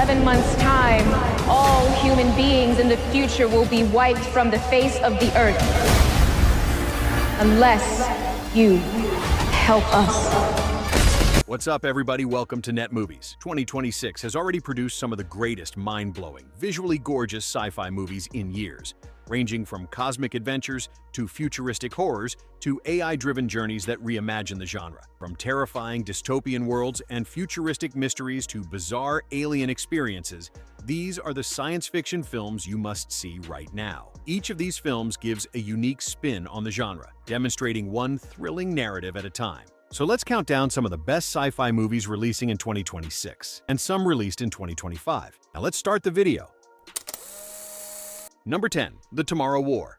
11 months' time, all human beings in the future will be wiped from the face of the earth. Unless you help us. What's up, everybody? Welcome to Net Movies. 2026 has already produced some of the greatest, mind-blowing, visually gorgeous sci-fi movies in years, ranging from cosmic adventures to futuristic horrors to AI-driven journeys that reimagine the genre. From terrifying dystopian worlds and futuristic mysteries to bizarre alien experiences, these are the science fiction films you must see right now. Each of these films gives a unique spin on the genre, demonstrating one thrilling narrative at a time. So let's count down some of the best sci-fi movies releasing in 2026, and some released in 2025. Now let's start the video. Number 10. The Tomorrow War.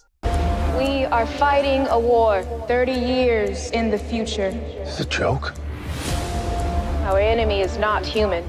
We are fighting a war 30 years in the future. Is this a joke? Our enemy is not human.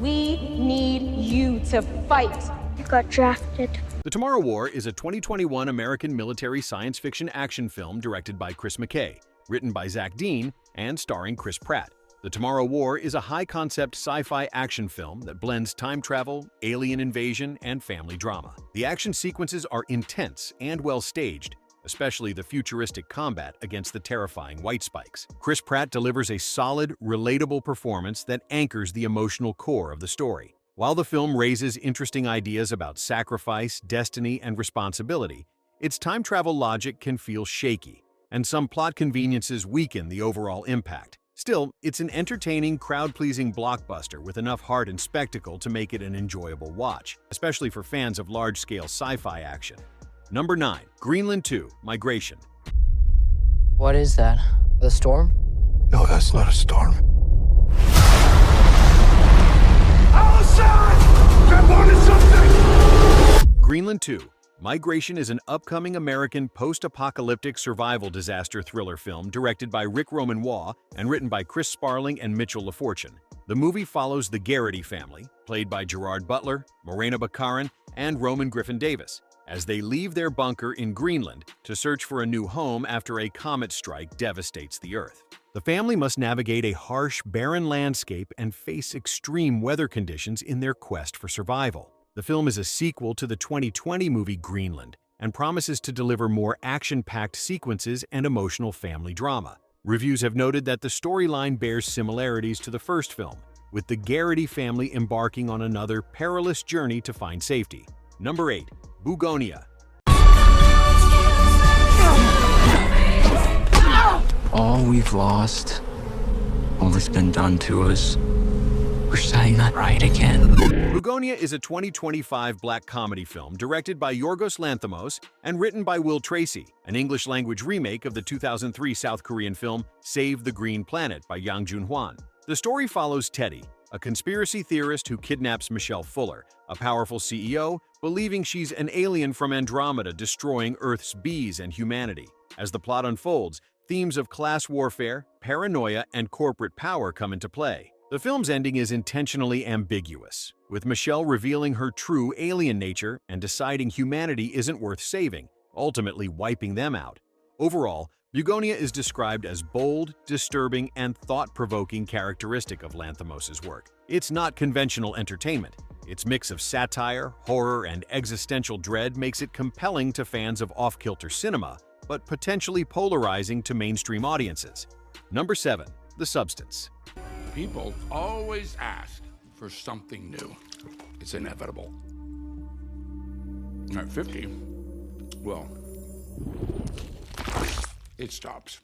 We need you to fight. I got drafted. The Tomorrow War is a 2021 American military science fiction action film directed by Chris McKay, written by Zach Dean, and starring Chris Pratt. The Tomorrow War is a high-concept sci-fi action film that blends time travel, alien invasion, and family drama. The action sequences are intense and well-staged, especially the futuristic combat against the terrifying White Spikes. Chris Pratt delivers a solid, relatable performance that anchors the emotional core of the story. While the film raises interesting ideas about sacrifice, destiny, and responsibility, its time travel logic can feel shaky, and some plot conveniences weaken the overall impact. Still, it's an entertaining, crowd-pleasing blockbuster with enough heart and spectacle to make it an enjoyable watch, especially for fans of large-scale sci-fi action. Number 9. Greenland 2: Migration. What is that? The storm? No, that's not a storm. Allison! I wanted something! Greenland 2: Migration is an upcoming American post-apocalyptic survival disaster thriller film directed by Rick Roman Waugh and written by Chris Sparling and Mitchell LaFortune. The movie follows the Garrity family, played by Gerard Butler, Morena Baccarin, and Roman Griffin Davis, as they leave their bunker in Greenland to search for a new home after a comet strike devastates the Earth. The family must navigate a harsh, barren landscape and face extreme weather conditions in their quest for survival. The film is a sequel to the 2020 movie Greenland and promises to deliver more action-packed sequences and emotional family drama. Reviews have noted that the storyline bears similarities to the first film, with the Garrity family embarking on another perilous journey to find safety. Number 8. Bugonia. All we've lost, all that's been done to us, we're setting that right again. Bugonia is a 2025 black comedy film directed by Yorgos Lanthimos and written by Will Tracy, an English-language remake of the 2003 South Korean film Save the Green Planet by Yang Jun-hwan. The story follows Teddy, a conspiracy theorist who kidnaps Michelle Fuller, a powerful CEO, believing she's an alien from Andromeda destroying Earth's bees and humanity. As the plot unfolds, themes of class warfare, paranoia, and corporate power come into play. The film's ending is intentionally ambiguous, with Michelle revealing her true alien nature and deciding humanity isn't worth saving, ultimately wiping them out. Overall, Bugonia is described as bold, disturbing, and thought-provoking characteristic of Lanthimos' work. It's not conventional entertainment. Its mix of satire, horror, and existential dread makes it compelling to fans of off-kilter cinema, but potentially polarizing to mainstream audiences. Number 7. The Substance. People always ask for something new. It's inevitable. At 50, well, it stops.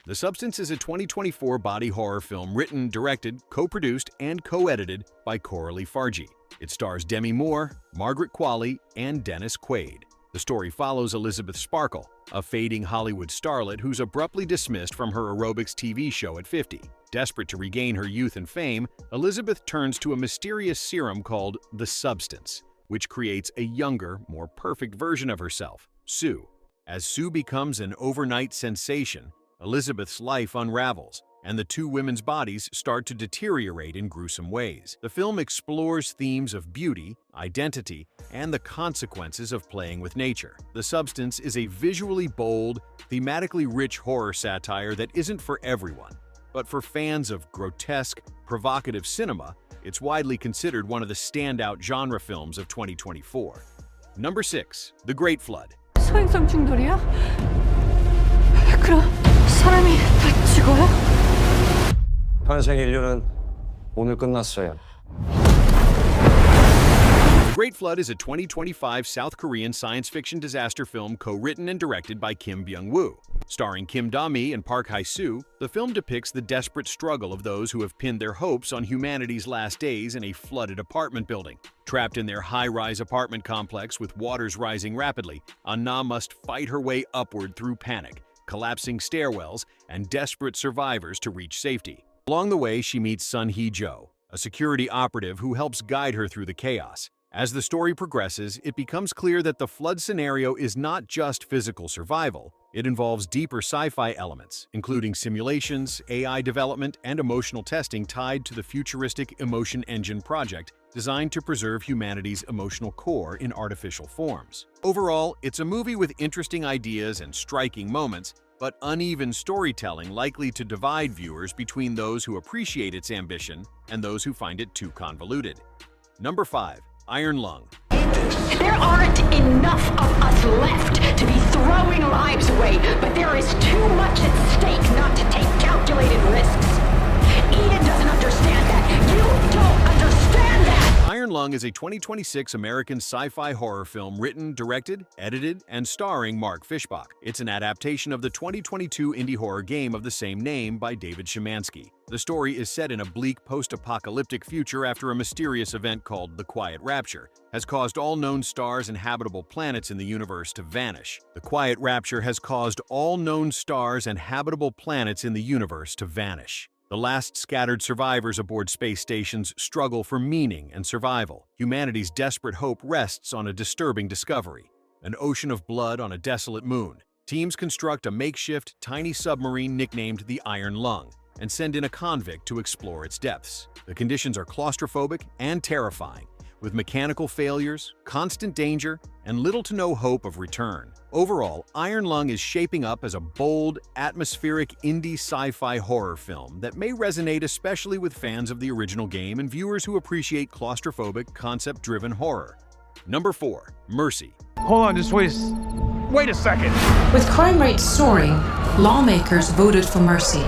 The Substance is a 2024 body horror film written, directed, co-produced, and co-edited by Coralie Fargi. It stars Demi Moore, Margaret Qualley, and Dennis Quaid. The story follows Elizabeth Sparkle, a fading Hollywood starlet who's abruptly dismissed from her aerobics TV show at 50. Desperate to regain her youth and fame, Elizabeth turns to a mysterious serum called the Substance, which creates a younger, more perfect version of herself, Sue. As Sue becomes an overnight sensation, Elizabeth's life unravels, and the two women's bodies start to deteriorate in gruesome ways. The film explores themes of beauty, identity, and the consequences of playing with nature. The Substance is a visually bold, thematically rich horror satire that isn't for everyone, but for fans of grotesque, provocative cinema, It's widely considered one of the standout genre films of 2024. Number 6. The Great Flood. 소행성 충돌이야? 그럼 사람이 다 죽어요? 탄생 인류는 오늘 끝났어요. The Great Flood is a 2025 South Korean science fiction disaster film co-written and directed by Kim Byung-woo. Starring Kim Da-mi and Park Hae-soo, the film depicts the desperate struggle of those who have pinned their hopes on humanity's last days in a flooded apartment building. Trapped in their high-rise apartment complex with waters rising rapidly, Anna must fight her way upward through panic, collapsing stairwells, and desperate survivors to reach safety. Along the way, she meets Sun Hee-jo, a security operative who helps guide her through the chaos. As the story progresses, it becomes clear that the flood scenario is not just physical survival. It involves deeper sci-fi elements, including simulations, AI development, and emotional testing tied to the futuristic Emotion Engine project designed to preserve humanity's emotional core in artificial forms. Overall, it's a movie with interesting ideas and striking moments, but uneven storytelling likely to divide viewers between those who appreciate its ambition and those who find it too convoluted. Number 5. Iron Lung. There aren't enough of us left to be throwing lives away, but there is too much at stake not to take calculated risks. Eden doesn't understand that. You don't understand that! Iron Lung is a 2026 American sci-fi horror film written, directed, edited, and starring Mark Fishbach. It's an adaptation of the 2022 indie horror game of the same name by David Szymanski. The story is set in a bleak post-apocalyptic future after a mysterious event called the Quiet Rapture has caused all known stars and habitable planets in the universe to vanish. The Quiet Rapture has caused all known stars and habitable planets in the universe to vanish. The last scattered survivors aboard space stations struggle for meaning and survival. Humanity's desperate hope rests on a disturbing discovery: an ocean of blood on a desolate moon. Teams construct a makeshift, tiny submarine nicknamed the Iron Lung and send in a convict to explore its depths. The conditions are claustrophobic and terrifying, with mechanical failures, constant danger, and little to no hope of return. Overall, Iron Lung is shaping up as a bold, atmospheric indie sci-fi horror film that may resonate especially with fans of the original game and viewers who appreciate claustrophobic, concept-driven horror. Number 4. Mercy. Hold on, just wait a second. With crime rates soaring, lawmakers voted for mercy.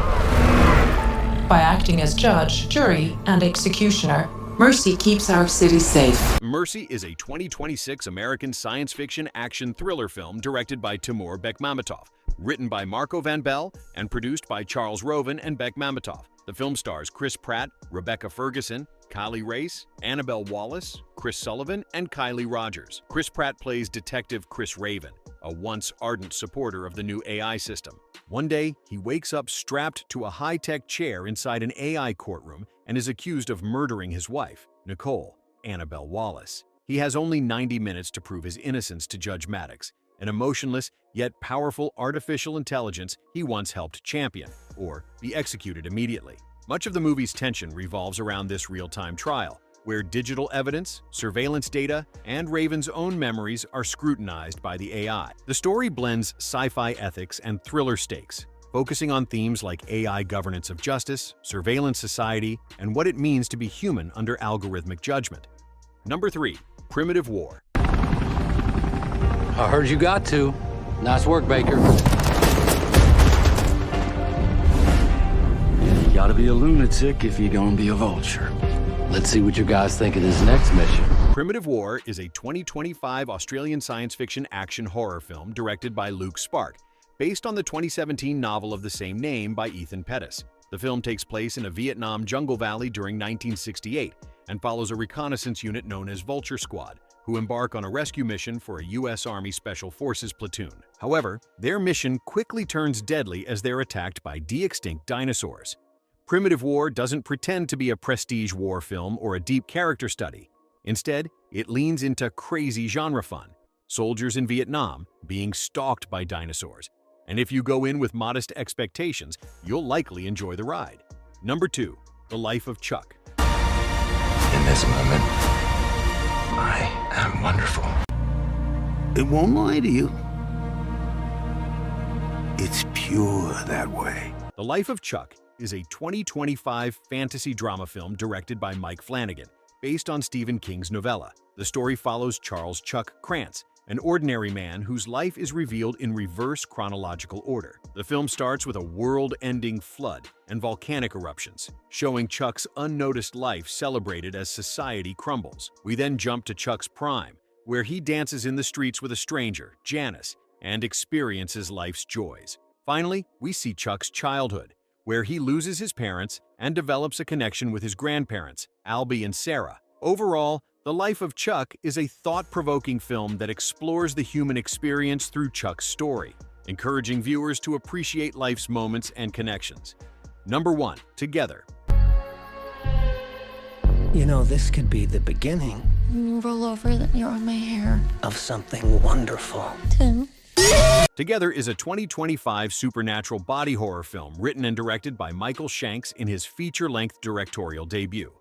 By acting as judge, jury, and executioner, Mercy keeps our city safe. Mercy is a 2026 American science fiction action thriller film directed by Timur Bekmambetov, written by Marco Van Bell, and produced by Charles Roven and Bekmambetov. The film stars Chris Pratt, Rebecca Ferguson, Kylie Race, Annabelle Wallace, Chris Sullivan, and Kylie Rogers. Chris Pratt plays Detective Chris Raven, a once ardent supporter of the new AI system. One day, he wakes up strapped to a high-tech chair inside an AI courtroom and is accused of murdering his wife, Nicole, Annabelle Wallace. He has only 90 minutes to prove his innocence to Judge Maddox, an emotionless yet powerful artificial intelligence he once helped champion, or be executed immediately. Much of the movie's tension revolves around this real-time trial, where digital evidence, surveillance data, and Raven's own memories are scrutinized by the AI. The story blends sci-fi ethics and thriller stakes, focusing on themes like AI governance of justice, surveillance society, and what it means to be human under algorithmic judgment. Number 3. Primitive War. I heard you got to. Nice work, Baker. You gotta be a lunatic if you're gonna be a vulture. Let's see what you guys think of this next mission. Primitive War is a 2025 Australian science fiction action horror film directed by Luke Spark, based on the 2017 novel of the same name by Ethan Pettis. The film takes place in a Vietnam jungle valley during 1968 and follows a reconnaissance unit known as Vulture Squad, who embark on a rescue mission for a U.S. Army Special Forces platoon. However, their mission quickly turns deadly as they're attacked by de-extinct dinosaurs. Primitive War doesn't pretend to be a prestige war film or a deep character study. Instead, it leans into crazy genre fun, soldiers in Vietnam being stalked by dinosaurs. And if you go in with modest expectations, you'll likely enjoy the ride. Number 2. The Life of Chuck. In this moment, I am wonderful. It won't lie to you. It's pure that way. The Life of Chuck is a 2025 fantasy drama film directed by Mike Flanagan, based on Stephen King's novella. The story follows Charles Chuck Krantz, an ordinary man whose life is revealed in reverse chronological order. The film starts with a world-ending flood and volcanic eruptions, showing Chuck's unnoticed life celebrated as society crumbles. We then jump to Chuck's prime, where he dances in the streets with a stranger, Janice, and experiences life's joys. Finally, we see Chuck's childhood, where he loses his parents and develops a connection with his grandparents, Albie and Sarah. Overall, The Life of Chuck is a thought-provoking film that explores the human experience through Chuck's story, encouraging viewers to appreciate life's moments and connections. Number 1. Together. You know, this could be the beginning You roll over, then you're on my hair. of something wonderful. Tim. Together is a 2025 supernatural body horror film written and directed by Michael Shanks in his feature-length directorial debut.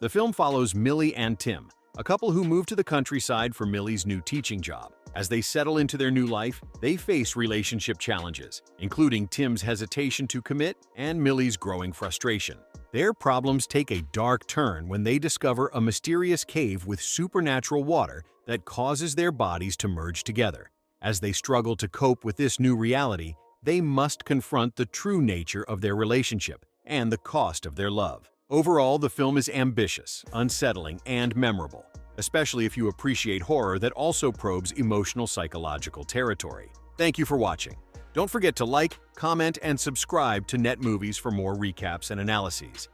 The film follows Millie and Tim, a couple who move to the countryside for Millie's new teaching job. As they settle into their new life, they face relationship challenges, including Tim's hesitation to commit and Millie's growing frustration. Their problems take a dark turn when they discover a mysterious cave with supernatural water that causes their bodies to merge together. As they struggle to cope with this new reality, they must confront the true nature of their relationship and the cost of their love. Overall, the film is ambitious, unsettling, and memorable, especially if you appreciate horror that also probes emotional psychological territory. Thank you for watching. Don't forget to like, comment, and subscribe to Net Movies for more recaps and analyses.